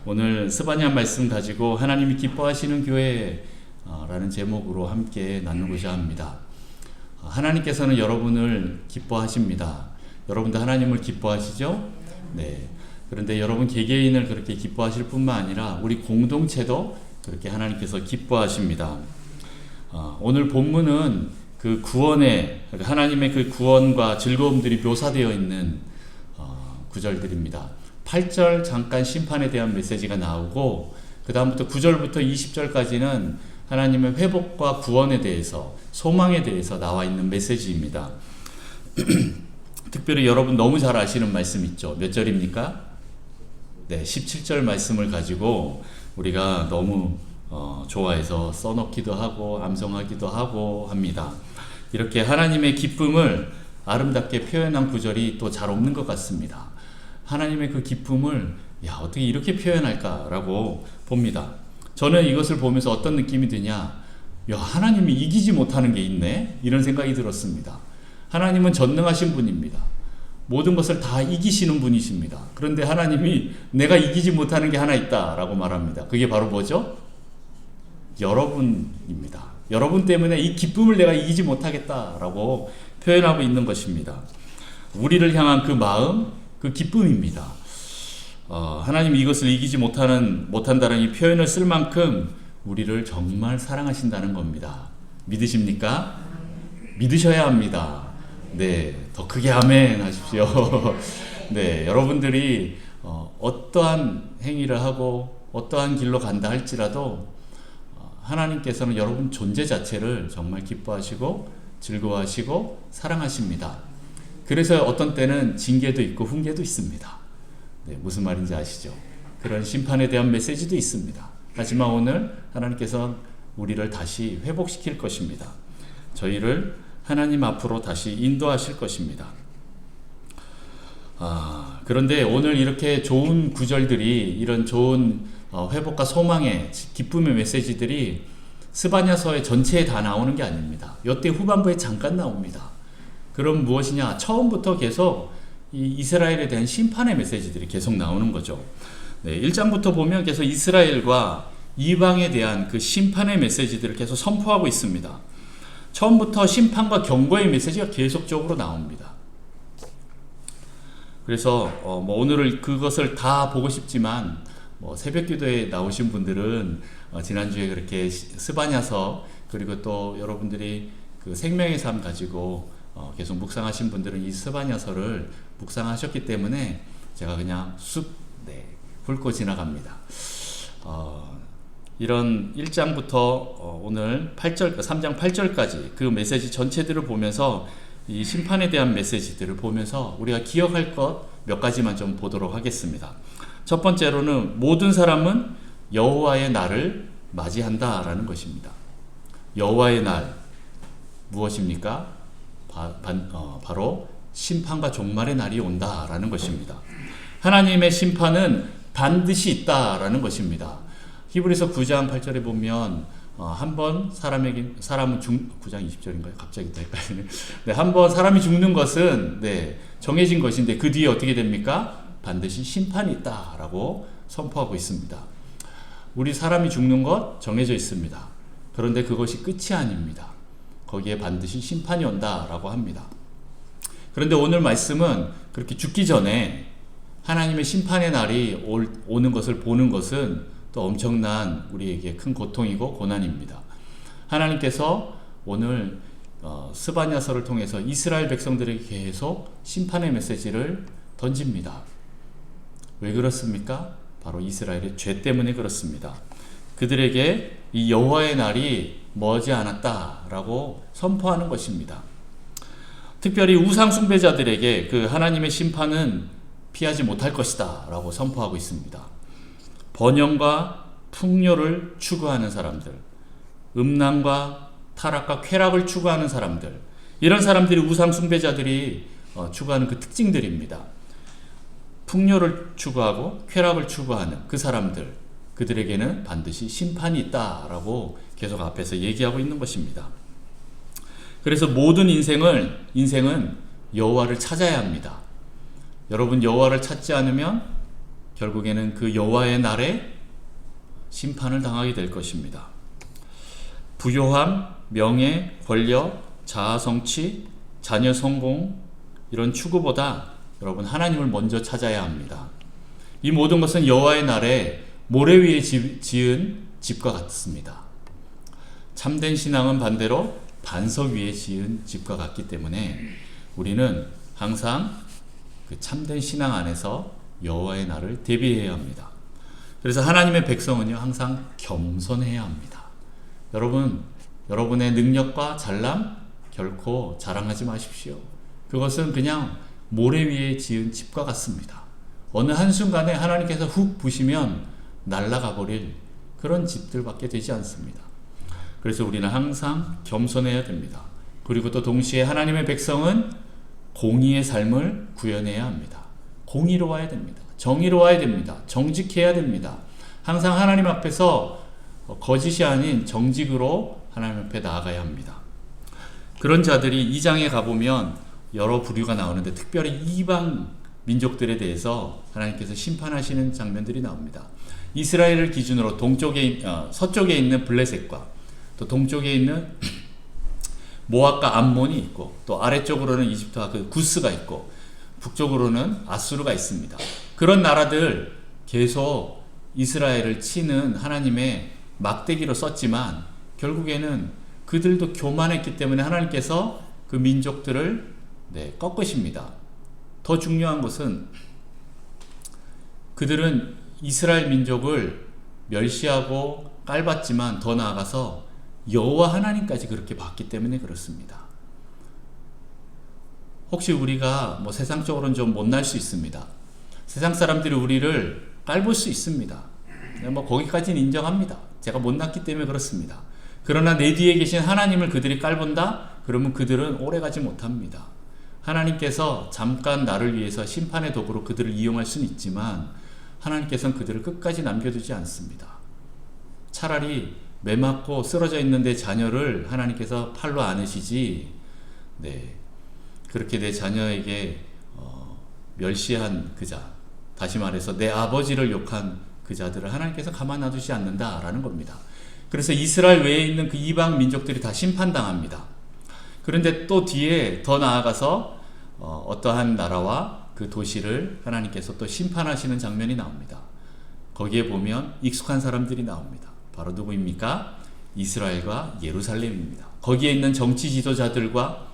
오늘 스바냐 말씀 가지고 하나님이 기뻐하시는 교회라는 제목으로 함께 나누고자 합니다. 하나님께서는 여러분을 기뻐하십니다. 여러분도 하나님을 기뻐하시죠? 네. 그런데 여러분 개개인을 그렇게 기뻐하실 뿐만 아니라 우리 공동체도 그렇게 하나님께서 기뻐하십니다. 오늘 본문은 그 구원의, 하나님의 그 구원과 즐거움들이 묘사되어 있는 구절들입니다. 8절 잠깐 심판에 대한 메시지가 나오고 그 다음부터 9절부터 20절까지는 하나님의 회복과 구원에 대해서, 소망에 대해서 나와 있는 메시지입니다. 특별히 여러분 너무 잘 아시는 말씀 있죠. 몇 절입니까? 네, 17절 말씀을 가지고 우리가 너무 좋아해서 써놓기도 하고 암송하기도 하고 합니다. 이렇게 하나님의 기쁨을 아름답게 표현한 구절이 또 잘 없는 것 같습니다. 하나님의 그 기쁨을 어떻게 이렇게 표현할까라고 봅니다. 저는 이것을 보면서 어떤 느낌이 드냐, 하나님이 이기지 못하는 게 있네, 이런 생각이 들었습니다. 하나님은 전능하신 분입니다. 모든 것을 다 이기시는 분이십니다. 그런데 하나님이 내가 이기지 못하는 게 하나 있다라고 말합니다. 그게 바로 뭐죠? 여러분입니다. 여러분 때문에 이 기쁨을 내가 이기지 못하겠다라고 표현하고 있는 것입니다. 우리를 향한 그 마음, 그 기쁨입니다. 하나님이 이것을 이기지 못한다는 이 표현을 쓸 만큼 우리를 정말 사랑하신다는 겁니다. 믿으십니까? 믿으셔야 합니다. 네, 더 크게 아멘 하십시오. 네, 여러분들이 어떠한 행위를 하고 어떠한 길로 간다 할지라도 하나님께서는 여러분 존재 자체를 정말 기뻐하시고 즐거워하시고 사랑하십니다. 그래서 어떤 때는 징계도 있고 훈계도 있습니다. 네, 무슨 말인지 아시죠? 그런 심판에 대한 메시지도 있습니다. 하지만 오늘 하나님께서 우리를 다시 회복시킬 것입니다. 저희를 하나님 앞으로 다시 인도하실 것입니다. 그런데 오늘 이렇게 좋은 구절들이, 이런 좋은 회복과 소망의 기쁨의 메시지들이 스바냐서의 전체에 다 나오는 게 아닙니다. 이때 후반부에 잠깐 나옵니다. 그럼 무엇이냐? 처음부터 계속 이 이스라엘에 대한 심판의 메시지들이 계속 나오는 거죠. 네, 1장부터 보면 계속 이스라엘과 이방에 대한 그 심판의 메시지들을 계속 선포하고 있습니다. 처음부터 심판과 경고의 메시지가 계속적으로 나옵니다. 그래서 오늘은 그것을 다 보고 싶지만 새벽 기도에 나오신 분들은 지난주에 그렇게 스바냐서, 그리고 또 여러분들이 그 생명의 삶 가지고 계속 묵상하신 분들은 이 스바냐서를 묵상하셨기 때문에 제가 그냥 훑고 지나갑니다. 이런 1장부터 오늘 3장 8절까지 그 메시지 전체들을 보면서 이 심판에 대한 메시지들을 보면서 우리가 기억할 것 몇 가지만 좀 보도록 하겠습니다. 첫 번째로는 모든 사람은 여호와의 날을 맞이한다라는 것입니다. 여호와의 날 무엇입니까? 바로 심판과 종말의 날이 온다라는 것입니다. 하나님의 심판은 반드시 있다라는 것입니다. 히브리서 9장 8절에 보면 한번 9장 20절인가요? 갑자기 또 헷갈리네. 네, 한번 사람이 죽는 것은 정해진 것인데 그 뒤에 어떻게 됩니까? 반드시 심판이 있다라고 선포하고 있습니다. 우리 사람이 죽는 것 정해져 있습니다. 그런데 그것이 끝이 아닙니다. 거기에 반드시 심판이 온다라고 합니다. 그런데 오늘 말씀은 그렇게 죽기 전에 하나님의 심판의 날이 오는 것을 보는 것은 또 엄청난 우리에게 큰 고통이고 고난입니다. 하나님께서 오늘 스바냐서를 통해서 이스라엘 백성들에게 계속 심판의 메시지를 던집니다. 왜 그렇습니까? 바로 이스라엘의 죄 때문에 그렇습니다. 그들에게 이 여호와의 날이 머지 않았다라고 선포하는 것입니다. 특별히 우상 숭배자들에게 그 하나님의 심판은 피하지 못할 것이다 라고 선포하고 있습니다. 번영과 풍요를 추구하는 사람들, 음란과 타락과 쾌락을 추구하는 사람들, 이런 사람들이 우상 숭배자들이 추구하는 그 특징들입니다. 풍요를 추구하고 쾌락을 추구하는 그 사람들, 그들에게는 반드시 심판이 있다라고 계속 앞에서 얘기하고 있는 것입니다. 그래서 모든 인생은 여호와를 찾아야 합니다. 여러분 여호와를 찾지 않으면 결국에는 그 여호와의 날에 심판을 당하게 될 것입니다. 부요함, 명예, 권력, 자아 성취, 자녀 성공 이런 추구보다 여러분 하나님을 먼저 찾아야 합니다. 이 모든 것은 여호와의 날에 모래 위에 지은 집과 같습니다. 참된 신앙은 반대로 반석 위에 지은 집과 같기 때문에 우리는 항상 그 참된 신앙 안에서 여호와의 날을 대비해야 합니다. 그래서 하나님의 백성은요 항상 겸손해야 합니다. 여러분, 여러분의 능력과 잘남 결코 자랑하지 마십시오. 그것은 그냥 모래 위에 지은 집과 같습니다. 어느 한순간에 하나님께서 훅 부시면 날아가 버릴 그런 집들밖에 되지 않습니다. 그래서 우리는 항상 겸손해야 됩니다. 그리고 또 동시에 하나님의 백성은 공의의 삶을 구현해야 합니다. 공의로워야 됩니다. 정의로워야 됩니다. 정직해야 됩니다. 항상 하나님 앞에서 거짓이 아닌 정직으로 하나님 앞에 나아가야 합니다. 그런 자들이 2장에 가보면 여러 부류가 나오는데 특별히 이방 민족들에 대해서 하나님께서 심판하시는 장면들이 나옵니다. 이스라엘을 기준으로 서쪽에 있는 블레셋과 또 동쪽에 있는 모압과 암몬이 있고 또 아래쪽으로는 이집트와 그 구스가 있고 북쪽으로는 아수르가 있습니다. 그런 나라들 계속 이스라엘을 치는 하나님의 막대기로 썼지만 결국에는 그들도 교만했기 때문에 하나님께서 그 민족들을 꺾으십니다. 더 중요한 것은 그들은 이스라엘 민족을 멸시하고 깔봤지만 더 나아가서 여호와 하나님까지 그렇게 봤기 때문에 그렇습니다. 혹시 우리가 세상적으로는 좀 못날 수 있습니다. 세상 사람들이 우리를 깔볼 수 있습니다. 거기까지는 인정합니다. 제가 못났기 때문에 그렇습니다. 그러나 내 뒤에 계신 하나님을 그들이 깔본다? 그러면 그들은 오래가지 못합니다. 하나님께서 잠깐 나를 위해서 심판의 도구로 그들을 이용할 수는 있지만 하나님께서는 그들을 끝까지 남겨두지 않습니다. 차라리 매맞고 쓰러져 있는 내 자녀를 하나님께서 팔로 안으시지, 그렇게 내 자녀에게 멸시한 그 자, 다시 말해서 내 아버지를 욕한 그 자들을 하나님께서 가만 놔두지 않는다라는 겁니다. 그래서 이스라엘 외에 있는 그 이방 민족들이 다 심판당합니다. 그런데 또 뒤에 더 나아가서 어떠한 나라와 그 도시를 하나님께서 또 심판하시는 장면이 나옵니다. 거기에 보면 익숙한 사람들이 나옵니다. 바로 누구입니까? 이스라엘과 예루살렘입니다. 거기에 있는 정치 지도자들과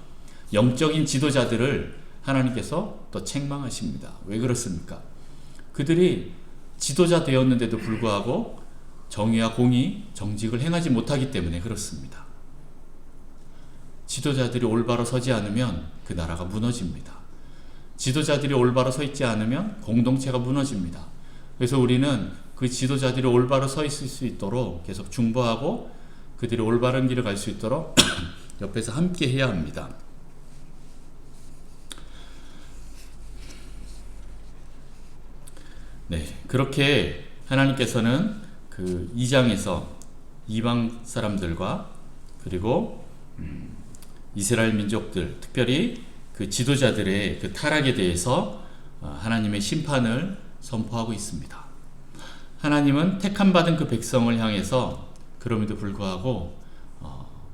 영적인 지도자들을 하나님께서 또 책망하십니다. 왜 그렇습니까? 그들이 지도자 되었는데도 불구하고 정의와 공의, 정직을 행하지 못하기 때문에 그렇습니다. 지도자들이 올바로 서지 않으면 그 나라가 무너집니다. 지도자들이 올바로 서 있지 않으면 공동체가 무너집니다. 그래서 우리는 그 지도자들이 올바로 서 있을 수 있도록 계속 중보하고 그들이 올바른 길을 갈 수 있도록 옆에서 함께 해야 합니다. 그렇게 하나님께서는 그 2장에서 이방 사람들과 그리고 이스라엘 민족들, 특별히 그 지도자들의 그 타락에 대해서 하나님의 심판을 선포하고 있습니다. 하나님은 택함받은 그 백성을 향해서 그럼에도 불구하고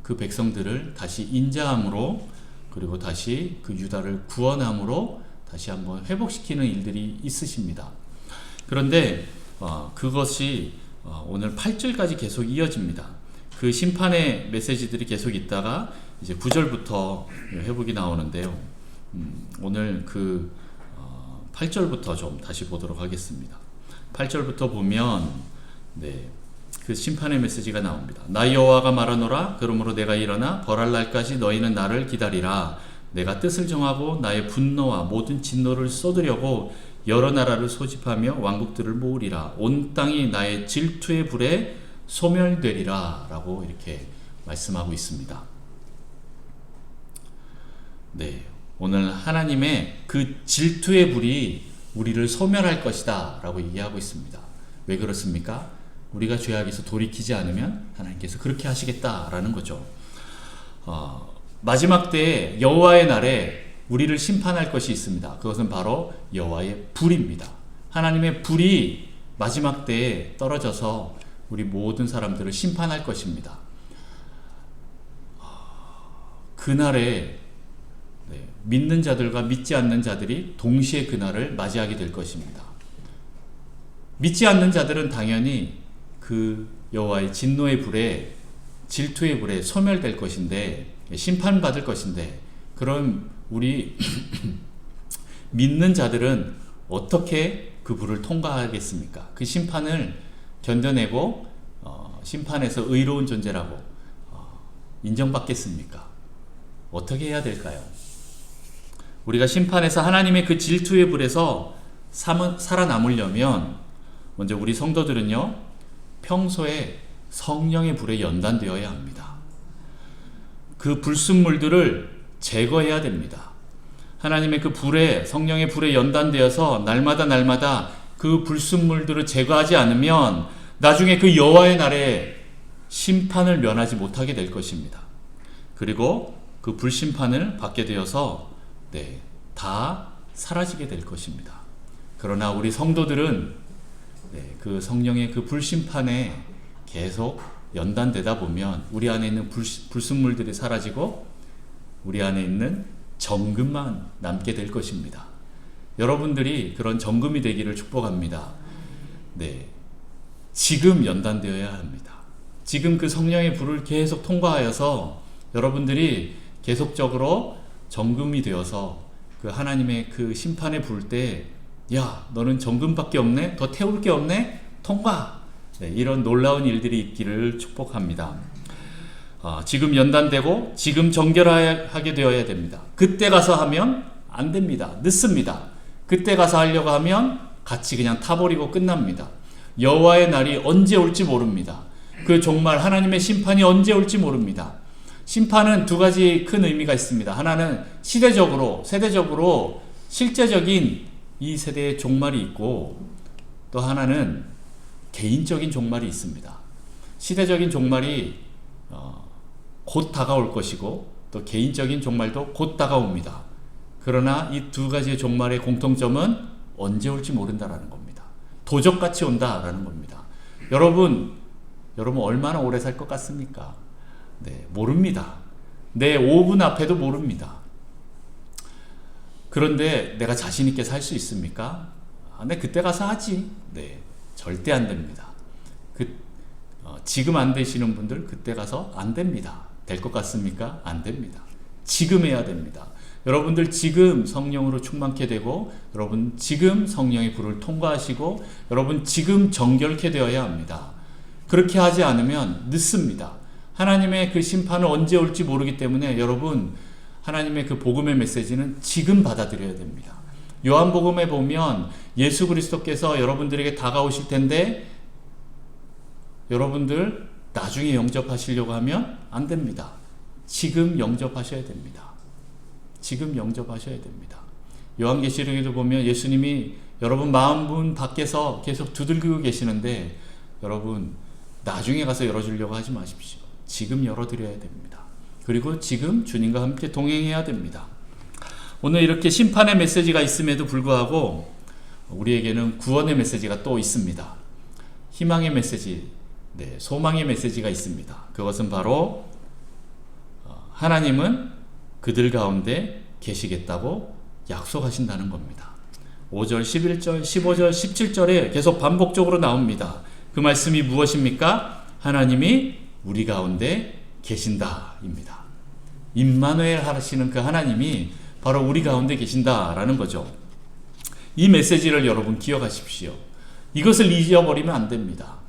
그 백성들을 다시 인자함으로 그리고 다시 그 유다를 구원함으로 다시 한번 회복시키는 일들이 있으십니다. 그런데 그것이 오늘 8절까지 계속 이어집니다. 그 심판의 메시지들이 계속 있다가 이제 9절부터 회복이 나오는데요. 오늘 그 8절부터 좀 다시 보도록 하겠습니다. 8절부터 보면 그 심판의 메시지가 나옵니다. 나 여호와가 말하노라. 그러므로 내가 일어나 벌할 날까지 너희는 나를 기다리라. 내가 뜻을 정하고 나의 분노와 모든 진노를 쏟으려고 여러 나라를 소집하며 왕국들을 모으리라. 온 땅이 나의 질투의 불에 소멸되리라 라고 이렇게 말씀하고 있습니다. 오늘 하나님의 그 질투의 불이 우리를 소멸할 것이다 라고 얘기하고 있습니다. 왜 그렇습니까? 우리가 죄악에서 돌이키지 않으면 하나님께서 그렇게 하시겠다라는 거죠. 마지막 때에 여호와의 날에 우리를 심판할 것이 있습니다. 그것은 바로 여호와의 불입니다. 하나님의 불이 마지막 때에 떨어져서 우리 모든 사람들을 심판할 것입니다. 그날에 믿는 자들과 믿지 않는 자들이 동시에 그날을 맞이하게 될 것입니다. 믿지 않는 자들은 당연히 그 여호와의 진노의 불에, 질투의 불에 소멸될 것인데, 심판받을 것인데, 그럼 우리 믿는 자들은 어떻게 그 불을 통과하겠습니까? 그 심판을 견뎌내고 심판에서 의로운 존재라고 인정받겠습니까? 어떻게 해야 될까요? 우리가 심판에서 하나님의 그 질투의 불에서 살아남으려면 먼저 우리 성도들은요, 평소에 성령의 불에 연단되어야 합니다. 그 불순물들을 제거해야 됩니다. 하나님의 그 불에, 성령의 불에 연단되어서 날마다 그 불순물들을 제거하지 않으면 나중에 그 여호와의 날에 심판을 면하지 못하게 될 것입니다. 그리고 그 불심판을 받게 되어서 다 사라지게 될 것입니다. 그러나 우리 성도들은 그 성령의 그 불심판에 계속 연단되다 보면 우리 안에 있는 불순물들이 사라지고 우리 안에 있는 정금만 남게 될 것입니다. 여러분들이 그런 정금이 되기를 축복합니다. 지금 연단되어야 합니다. 지금 그 성령의 불을 계속 통과하여서 여러분들이 계속적으로 정금이 되어서 그 하나님의 그 심판에 부을 때, 야, 너는 정금밖에 없네? 더 태울 게 없네? 통과! 이런 놀라운 일들이 있기를 축복합니다. 지금 연단되고 지금 정결하게 되어야 됩니다. 그때 가서 하면 안 됩니다. 늦습니다. 그때 가서 하려고 하면 같이 그냥 타버리고 끝납니다. 여호와의 날이 언제 올지 모릅니다. 그 종말 하나님의 심판이 언제 올지 모릅니다. 심판은 두 가지 큰 의미가 있습니다. 하나는 세대적으로 실제적인 이 세대의 종말이 있고, 또 하나는 개인적인 종말이 있습니다. 시대적인 종말이 곧 다가올 것이고, 또 개인적인 종말도 곧 다가옵니다. 그러나 이 두 가지의 종말의 공통점은 언제 올지 모른다라는 겁니다. 도적같이 온다라는 겁니다. 여러분 얼마나 오래 살 것 같습니까? 모릅니다. 내 5분 앞에도 모릅니다. 그런데 내가 자신 있게 살 수 있습니까? 그때 가서 하지. 절대 안 됩니다. 지금 안 되시는 분들 그때 가서 안 됩니다. 될 것 같습니까? 안 됩니다. 지금 해야 됩니다. 여러분들 지금 성령으로 충만케 되고, 여러분 지금 성령의 불을 통과하시고, 여러분 지금 정결케 되어야 합니다. 그렇게 하지 않으면 늦습니다. 하나님의 그 심판은 언제 올지 모르기 때문에 여러분, 하나님의 그 복음의 메시지는 지금 받아들여야 됩니다. 요한복음에 보면 예수 그리스도께서 여러분들에게 다가오실 텐데, 여러분들 나중에 영접하시려고 하면 안 됩니다. 지금 영접하셔야 됩니다. 지금 영접하셔야 됩니다. 요한계시록에도 보면 예수님이 여러분 마음문 밖에서 계속 두들기고 계시는데, 여러분 나중에 가서 열어주려고 하지 마십시오. 지금 열어드려야 됩니다. 그리고 지금 주님과 함께 동행해야 됩니다. 오늘 이렇게 심판의 메시지가 있음에도 불구하고 우리에게는 구원의 메시지가 또 있습니다. 희망의 메시지, 소망의 메시지가 있습니다. 그것은 바로 하나님은 그들 가운데 계시겠다고 약속하신다는 겁니다. 5절, 11절, 15절, 17절에 계속 반복적으로 나옵니다. 그 말씀이 무엇입니까? 하나님이 우리 가운데 계신다입니다. 임마누엘 하시는 그 하나님이 바로 우리 가운데 계신다라는 거죠. 이 메시지를 여러분 기억하십시오. 이것을 잊어버리면 안 됩니다.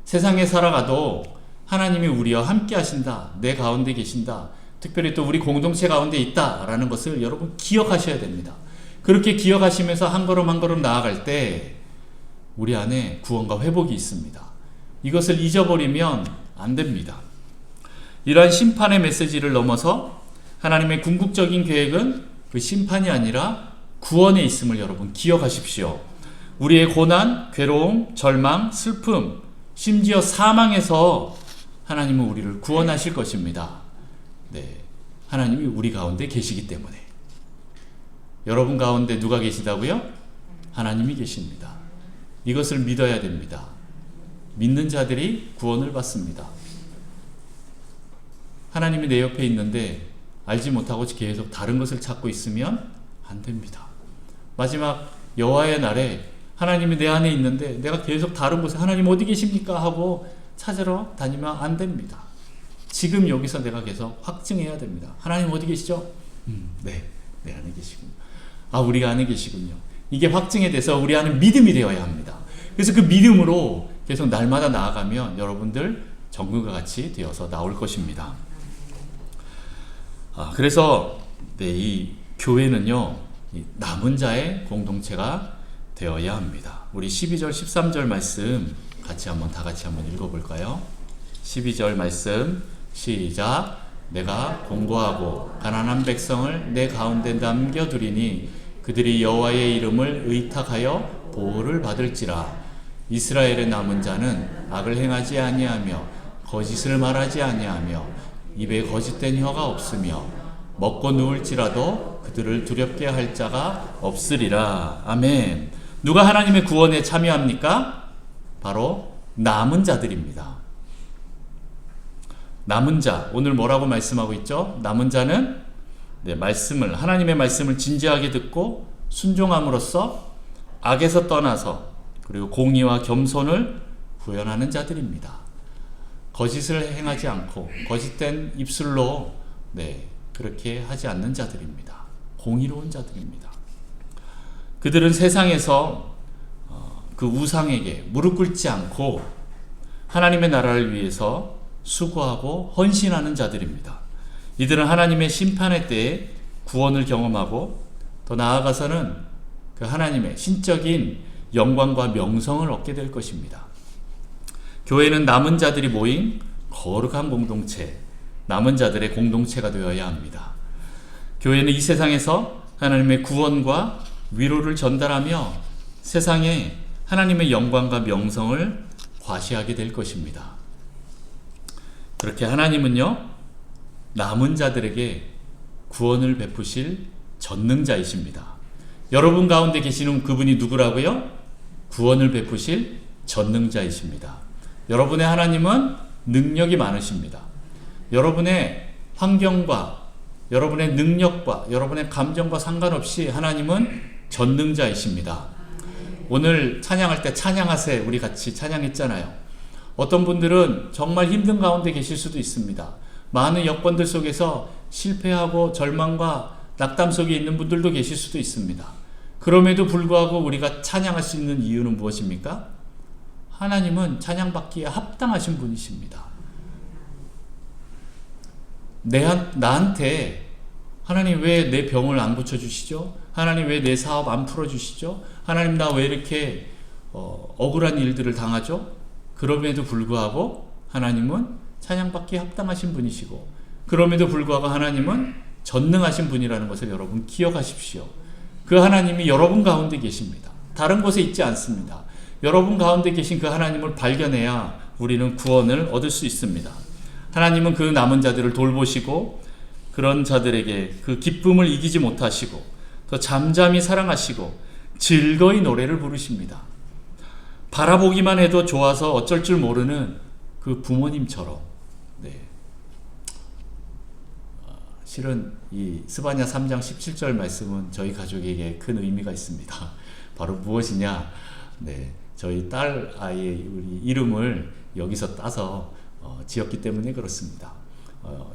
세상에 살아가도 하나님이 우리와 함께 하신다, 내 가운데 계신다, 특별히 또 우리 공동체 가운데 있다라는 것을 여러분 기억하셔야 됩니다. 그렇게 기억하시면서 한 걸음 한 걸음 나아갈 때 우리 안에 구원과 회복이 있습니다. 이것을 잊어버리면 안 됩니다. 이러한 심판의 메시지를 넘어서 하나님의 궁극적인 계획은 그 심판이 아니라 구원에 있음을 여러분 기억하십시오. 우리의 고난, 괴로움, 절망, 슬픔, 심지어 사망에서 하나님은 우리를 구원하실 것입니다. 하나님이 우리 가운데 계시기 때문에. 여러분 가운데 누가 계시다고요? 하나님이 계십니다. 이것을 믿어야 됩니다. 믿는 자들이 구원을 받습니다. 하나님이 내 옆에 있는데 알지 못하고 계속 다른 것을 찾고 있으면 안 됩니다. 마지막 여호와의 날에 하나님이 내 안에 있는데 내가 계속 다른 곳에 하나님 어디 계십니까? 하고 찾으러 다니면 안 됩니다. 지금 여기서 내가 계속 확증해야 됩니다. 하나님 어디 계시죠? 네, 내 안에 계시군요. 아, 우리가 안에 계시군요. 이게 확증이 돼서 우리 안에 믿음이 되어야 합니다. 그래서 그 믿음으로 계속 날마다 나아가면 여러분들 정금과 같이 되어서 나올 것입니다. 그래서 이 교회는요, 이 남은 자의 공동체가 되어야 합니다. 우리 12절 13절 말씀 다 같이 한번 읽어볼까요? 12절 말씀 시작. 내가 공고하고 가난한 백성을 내 가운데 남겨두리니 그들이 여호와의 이름을 의탁하여 보호를 받을지라. 이스라엘의 남은 자는 악을 행하지 아니하며 거짓을 말하지 아니하며 입에 거짓된 혀가 없으며 먹고 누울지라도 그들을 두렵게 할 자가 없으리라. 아멘. 누가 하나님의 구원에 참여합니까? 바로 남은 자들입니다. 남은 자, 오늘 뭐라고 말씀하고 있죠? 남은 자는 하나님의 말씀을 진지하게 듣고 순종함으로써 악에서 떠나서 그리고 공의와 겸손을 구현하는 자들입니다. 거짓을 행하지 않고 거짓된 입술로 그렇게 하지 않는 자들입니다. 공의로운 자들입니다. 그들은 세상에서 그 우상에게 무릎 꿇지 않고 하나님의 나라를 위해서 수고하고 헌신하는 자들입니다. 이들은 하나님의 심판의 때에 구원을 경험하고 더 나아가서는 그 하나님의 신적인 영광과 명성을 얻게 될 것입니다. 교회는 남은 자들이 모인 거룩한 공동체, 남은 자들의 공동체가 되어야 합니다. 교회는 이 세상에서 하나님의 구원과 위로를 전달하며 세상에 하나님의 영광과 명성을 과시하게 될 것입니다. 그렇게 하나님은요, 남은 자들에게 구원을 베푸실 전능자이십니다. 여러분 가운데 계시는 그분이 누구라고요? 구원을 베푸실 전능자이십니다. 여러분의 하나님은 능력이 많으십니다. 여러분의 환경과 여러분의 능력과 여러분의 감정과 상관없이 하나님은 전능자이십니다. 오늘 찬양할 때 찬양하세 우리 같이 찬양했잖아요. 어떤 분들은 정말 힘든 가운데 계실 수도 있습니다. 많은 여건들 속에서 실패하고 절망과 낙담 속에 있는 분들도 계실 수도 있습니다. 그럼에도 불구하고 우리가 찬양할 수 있는 이유는 무엇입니까? 하나님은 찬양받기에 합당하신 분이십니다. 나한테 하나님 왜 내 병을 안 고쳐주시죠? 하나님 왜 내 사업 안 풀어주시죠? 하나님 나 왜 이렇게 억울한 일들을 당하죠? 그럼에도 불구하고 하나님은 찬양받기에 합당하신 분이시고 그럼에도 불구하고 하나님은 전능하신 분이라는 것을 여러분 기억하십시오. 그 하나님이 여러분 가운데 계십니다. 다른 곳에 있지 않습니다. 여러분 가운데 계신 그 하나님을 발견해야 우리는 구원을 얻을 수 있습니다. 하나님은 그 남은 자들을 돌보시고 그런 자들에게 그 기쁨을 이기지 못하시고 더 잠잠히 사랑하시고 즐거이 노래를 부르십니다. 바라보기만 해도 좋아서 어쩔 줄 모르는 그 부모님처럼. 실은 이 스바냐 3장 17절 말씀은 저희 가족에게 큰 의미가 있습니다. 바로 무엇이냐? 저희 딸 아이의 우리 이름을 여기서 따서 지었기 때문에 그렇습니다.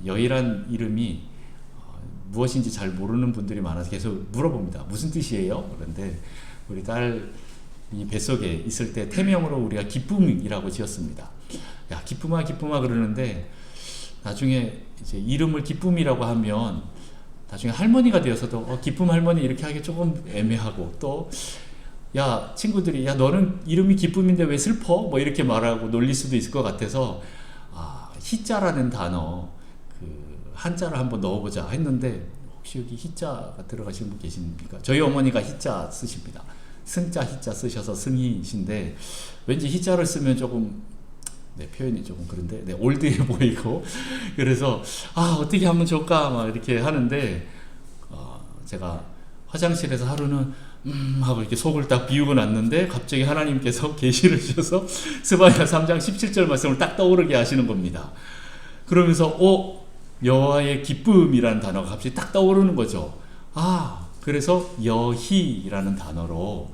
여희란 이름이 무엇인지 잘 모르는 분들이 많아서 계속 물어봅니다. 무슨 뜻이에요? 그런데 우리 딸 이 뱃속에 있을 때 태명으로 우리가 기쁨이라고 지었습니다. 야, 기쁨아 기쁨아 그러는데 나중에 이제 이름을 기쁨이라고 하면 나중에 할머니가 되어서도 기쁨 할머니 이렇게 하기 조금 애매하고 또 야 친구들이 야 너는 이름이 기쁨인데 왜 슬퍼? 뭐 이렇게 말하고 놀릴 수도 있을 것 같아서 희자라는 단어 그 한자를 한번 넣어보자 했는데 혹시 여기 희자가 들어가시는 분 계십니까? 저희 어머니가 희자 쓰십니다. 승자 희자 쓰셔서 승희이신데 왠지 희자를 쓰면 조금 표현이 조금 그런데 올드해 보이고 그래서 어떻게 하면 좋을까 막 이렇게 하는데 제가 화장실에서 하루는 하고 이렇게 속을 딱 비우고 났는데 갑자기 하나님께서 계시를 주셔서 스바냐 3장 17절 말씀을 딱 떠오르게 하시는 겁니다. 그러면서 여호와의 기쁨이라는 단어가 갑자기 딱 떠오르는 거죠. 그래서 여희라는 단어로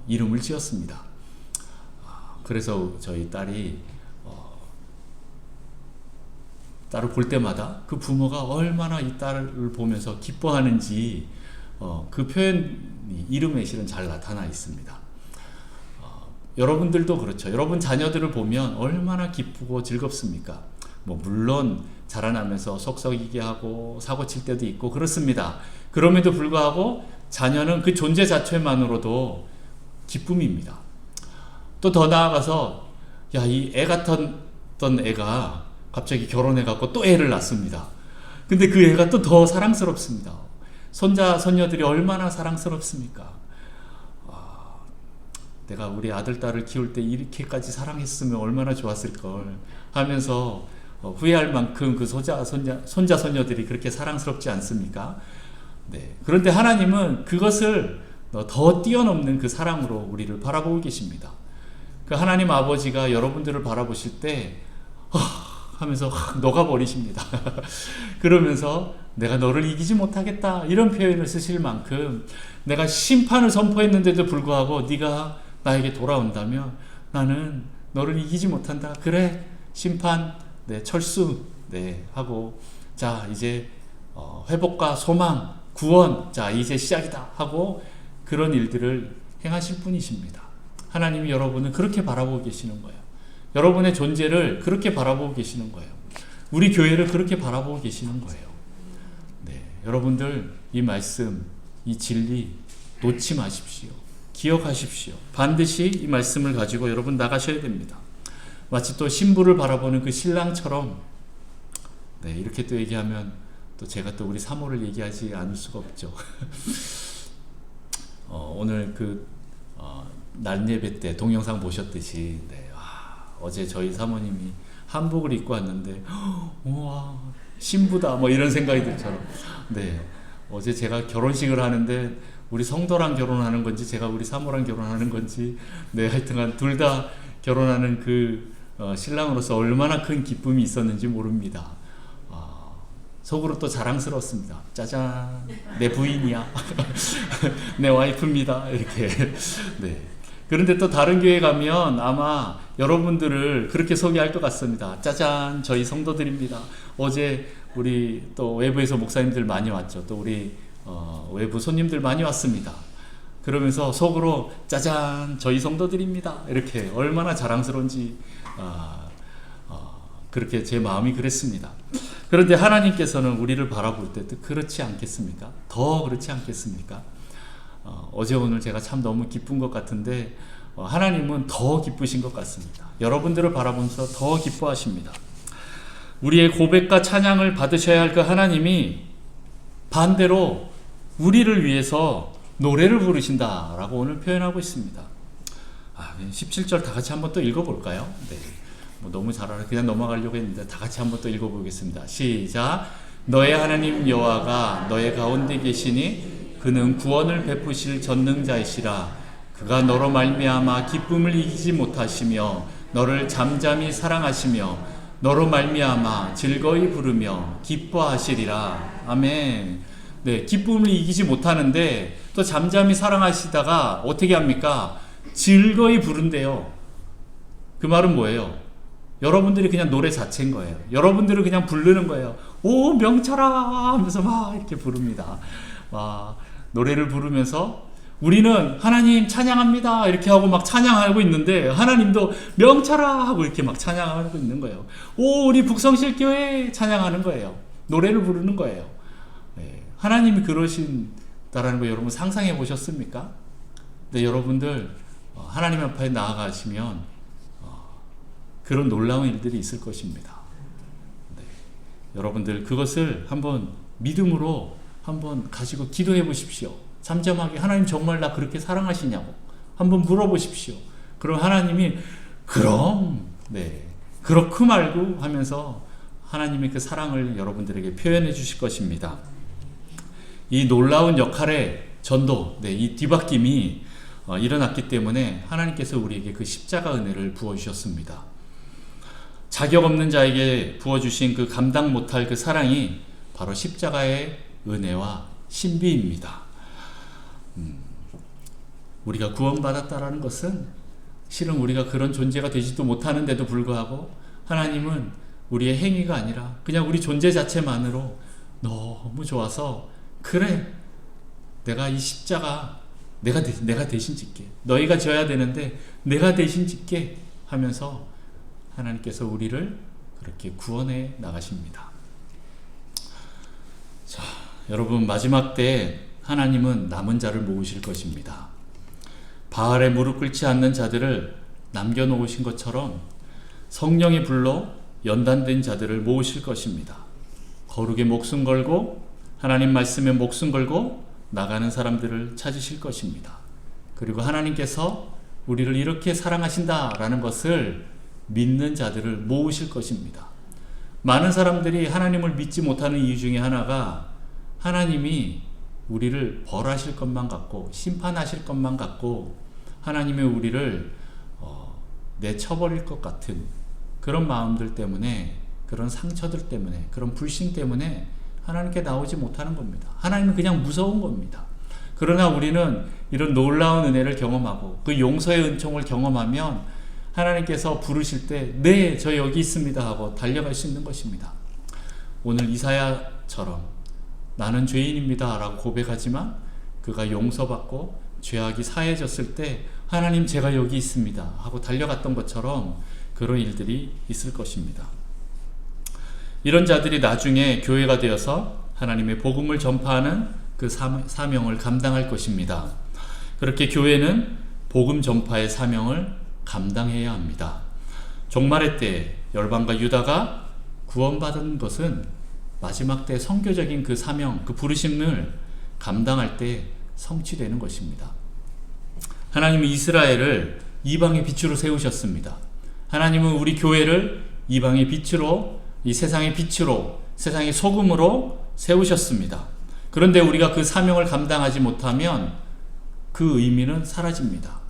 이름을 지었습니다. 그래서 저희 딸이 딸을 볼 때마다 그 부모가 얼마나 이 딸을 보면서 기뻐하는지 그 표현이 이름에 실은 잘 나타나 있습니다. 여러분들도 그렇죠. 여러분 자녀들을 보면 얼마나 기쁘고 즐겁습니까? 물론 자라나면서 속썩이게 하고 사고 칠 때도 있고 그렇습니다. 그럼에도 불구하고 자녀는 그 존재 자체만으로도 기쁨입니다. 또 더 나아가서 이 애 같았던 애가 갑자기 결혼해갖고 또 애를 낳습니다. 근데 그 애가 또 더 사랑스럽습니다. 손자, 손녀들이 얼마나 사랑스럽습니까? 내가 우리 아들, 딸을 키울 때 이렇게까지 사랑했으면 얼마나 좋았을걸 하면서 후회할 만큼 그 손자, 손녀들이 그렇게 사랑스럽지 않습니까? 네. 그런데 하나님은 그것을 더 뛰어넘는 그 사랑으로 우리를 바라보고 계십니다. 그 하나님 아버지가 여러분들을 바라보실 때 하면서 녹아버리십니다. 그러면서 내가 너를 이기지 못하겠다 이런 표현을 쓰실 만큼 내가 심판을 선포했는데도 불구하고 네가 나에게 돌아온다면 나는 너를 이기지 못한다. 그래 심판 철수 하고 자 이제 회복과 소망 구원 자 이제 시작이다 하고 그런 일들을 행하실 분이십니다. 하나님이 여러분을 그렇게 바라보고 계시는 거예요. 여러분의 존재를 그렇게 바라보고 계시는 거예요. 우리 교회를 그렇게 바라보고 계시는 거예요. 여러분들 이 말씀, 이 진리 놓지 마십시오. 기억하십시오. 반드시 이 말씀을 가지고 여러분 나가셔야 됩니다. 마치 또 신부를 바라보는 그 신랑처럼 이렇게 또 얘기하면 또 제가 또 우리 사모를 얘기하지 않을 수가 없죠. 오늘 날 예배 때 동영상 보셨듯이 어제 저희 사모님이 한복을 입고 왔는데 우와 신부다 이런 생각이 들처럼 어제 제가 결혼식을 하는데 우리 성도랑 결혼하는 건지 제가 우리 사모랑 결혼하는 건지 하여튼간 둘 다 결혼하는 그 신랑으로서 얼마나 큰 기쁨이 있었는지 모릅니다. 속으로 또 자랑스러웠습니다. 짜잔 내 부인이야 내 와이프입니다 이렇게. 그런데 또 다른 교회 가면 아마 여러분들을 그렇게 소개할 것 같습니다. 짜잔 저희 성도들입니다. 어제 우리 또 외부에서 목사님들 많이 왔죠. 또 우리 외부 손님들 많이 왔습니다. 그러면서 속으로 짜잔 저희 성도들입니다 이렇게 얼마나 자랑스러운지 그렇게 제 마음이 그랬습니다. 그런데 하나님께서는 우리를 바라볼 때도 그렇지 않겠습니까? 더 그렇지 않겠습니까? 어제 오늘 제가 참 너무 기쁜 것 같은데 하나님은 더 기쁘신 것 같습니다. 여러분들을 바라보면서 더 기뻐하십니다. 우리의 고백과 찬양을 받으셔야 할 그 하나님이 반대로 우리를 위해서 노래를 부르신다라고 오늘 표현하고 있습니다. 17절 다 같이 한번 또 읽어볼까요? 너무 잘 알아 그냥 넘어가려고 했는데 다 같이 한번 또 읽어보겠습니다. 시작. 너의 하나님 여호와가 너의 가운데 계시니 그는 구원을 베푸실 전능자이시라. 그가 너로 말미암아 기쁨을 이기지 못하시며 너를 잠잠히 사랑하시며 너로 말미암아 즐거이 부르며 기뻐하시리라. 아멘. 기쁨을 이기지 못하는데 또 잠잠히 사랑하시다가 어떻게 합니까? 즐거이 부른대요. 그 말은 뭐예요? 여러분들이 그냥 노래 자체인 거예요. 여러분들을 그냥 부르는 거예요. 오 명철아 하면서 막 이렇게 부릅니다. 노래를 부르면서 우리는 하나님 찬양합니다 이렇게 하고 막 찬양하고 있는데 하나님도 명철아 하고 이렇게 막 찬양하고 있는 거예요. 오 우리 북성실교회 찬양하는 거예요. 노래를 부르는 거예요. 하나님이 그러신다라는 거 여러분 상상해 보셨습니까? 여러분들 하나님 앞에 나아가시면 그런 놀라운 일들이 있을 것입니다. 여러분들 그것을 한번 믿음으로 한번 가지고 기도해 보십시오. 잠잠하게 하나님 정말 나 그렇게 사랑하시냐고 한번 물어보십시오. 그럼 하나님이 그럼 그렇고 말고 하면서 하나님의 그 사랑을 여러분들에게 표현해 주실 것입니다. 이 놀라운 역할에 전도, 이 뒤바뀜이 일어났기 때문에 하나님께서 우리에게 그 십자가 은혜를 부어주셨습니다. 자격 없는 자에게 부어주신 그 감당 못할 그 사랑이 바로 십자가의 은혜와 신비입니다. 우리가 구원받았다라는 것은 실은 우리가 그런 존재가 되지도 못하는데도 불구하고 하나님은 우리의 행위가 아니라 그냥 우리 존재 자체만으로 너무 좋아서, 그래, 내가 이 십자가 내가 대신 짓게, 너희가 져야 되는데 내가 대신 짓게 하면서 하나님께서 우리를 그렇게 구원해 나가십니다. 자, 여러분, 마지막 때 하나님은 남은 자를 모으실 것입니다. 바알에 무릎 꿇지 않는 자들을 남겨놓으신 것처럼 성령의 불로 연단된 자들을 모으실 것입니다. 거룩에 목숨 걸고 하나님 말씀에 목숨 걸고 나가는 사람들을 찾으실 것입니다. 그리고 하나님께서 우리를 이렇게 사랑하신다라는 것을 믿는 자들을 모으실 것입니다. 많은 사람들이 하나님을 믿지 못하는 이유 중에 하나가 하나님이 우리를 벌하실 것만 같고 심판하실 것만 같고 하나님이 우리를 내쳐버릴 것 같은 그런 마음들 때문에, 그런 상처들 때문에, 그런 불신 때문에 하나님께 나오지 못하는 겁니다. 하나님은 그냥 무서운 겁니다. 그러나 우리는 이런 놀라운 은혜를 경험하고 그 용서의 은총을 경험하면 하나님께서 부르실 때 네, 저 여기 있습니다 하고 달려갈 수 있는 것입니다. 오늘 이사야처럼 나는 죄인입니다 라고 고백하지만 그가 용서받고 죄악이 사해졌을 때 하나님, 제가 여기 있습니다 하고 달려갔던 것처럼 그런 일들이 있을 것입니다. 이런 자들이 나중에 교회가 되어서 하나님의 복음을 전파하는 그 사명을 감당할 것입니다. 그렇게 교회는 복음 전파의 사명을 감당해야 합니다. 종말의 때 열방과 유다가 구원받은 것은 마지막 때 선교적인 그 사명, 그 부르심을 감당할 때 성취되는 것입니다. 하나님은 이스라엘을 이방의 빛으로 세우셨습니다. 하나님은 우리 교회를 이방의 빛으로, 이 세상의 빛으로, 세상의 소금으로 세우셨습니다. 그런데 우리가 그 사명을 감당하지 못하면 그 의미는 사라집니다.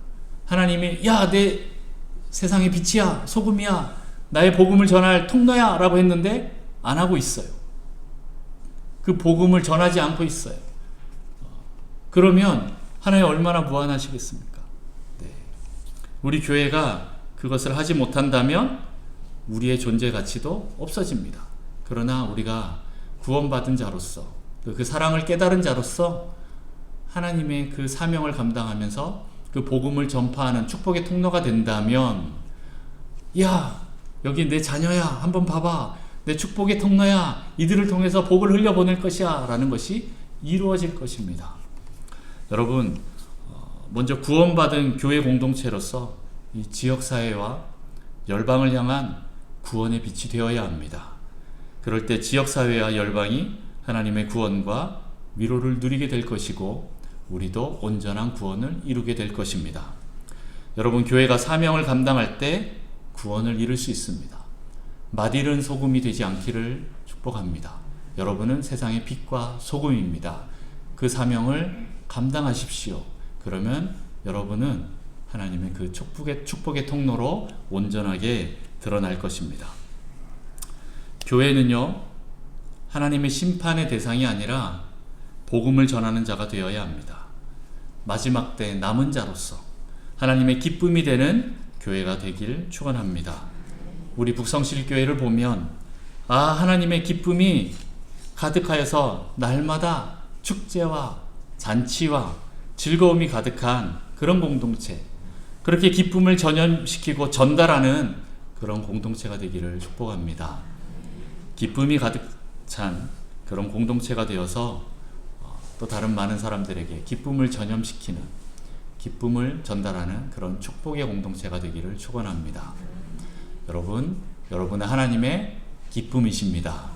하나님이 야, 내 세상의 빛이야, 소금이야, 나의 복음을 전할 통로야 라고 했는데 안 하고 있어요. 그 복음을 전하지 않고 있어요. 그러면 하나님 얼마나 무한하시겠습니까? 네. 우리 교회가 그것을 하지 못한다면 우리의 존재 가치도 없어집니다. 그러나 우리가 구원받은 자로서, 그 사랑을 깨달은 자로서 하나님의 그 사명을 감당하면서 그 복음을 전파하는 축복의 통로가 된다면, 야, 여기 내 자녀야, 한번 봐봐, 내 축복의 통로야, 이들을 통해서 복을 흘려보낼 것이야 라는 것이 이루어질 것입니다. 여러분, 먼저 구원받은 교회 공동체로서 이 지역사회와 열방을 향한 구원의 빛이 되어야 합니다. 그럴 때 지역사회와 열방이 하나님의 구원과 위로를 누리게 될 것이고 우리도 온전한 구원을 이루게 될 것입니다. 여러분, 교회가 사명을 감당할 때 구원을 이룰 수 있습니다. 맛이른 소금이 되지 않기를 축복합니다. 여러분은 세상의 빛과 소금입니다. 그 사명을 감당하십시오. 그러면 여러분은 하나님의 그 축복의 통로로 온전하게 드러날 것입니다. 교회는요, 하나님의 심판의 대상이 아니라 복음을 전하는 자가 되어야 합니다. 마지막 때 남은 자로서 하나님의 기쁨이 되는 교회가 되길 축원합니다. 우리 북성실교회를 보면 하나님의 기쁨이 가득하여서 날마다 축제와 잔치와 즐거움이 가득한 그런 공동체, 그렇게 기쁨을 전염시키고 전달하는 그런 공동체가 되기를 축복합니다. 기쁨이 가득 찬 그런 공동체가 되어서 또 다른 많은 사람들에게 기쁨을 전염시키는, 기쁨을 전달하는 그런 축복의 공동체가 되기를 축원합니다. 여러분, 여러분은 하나님의 기쁨이십니다.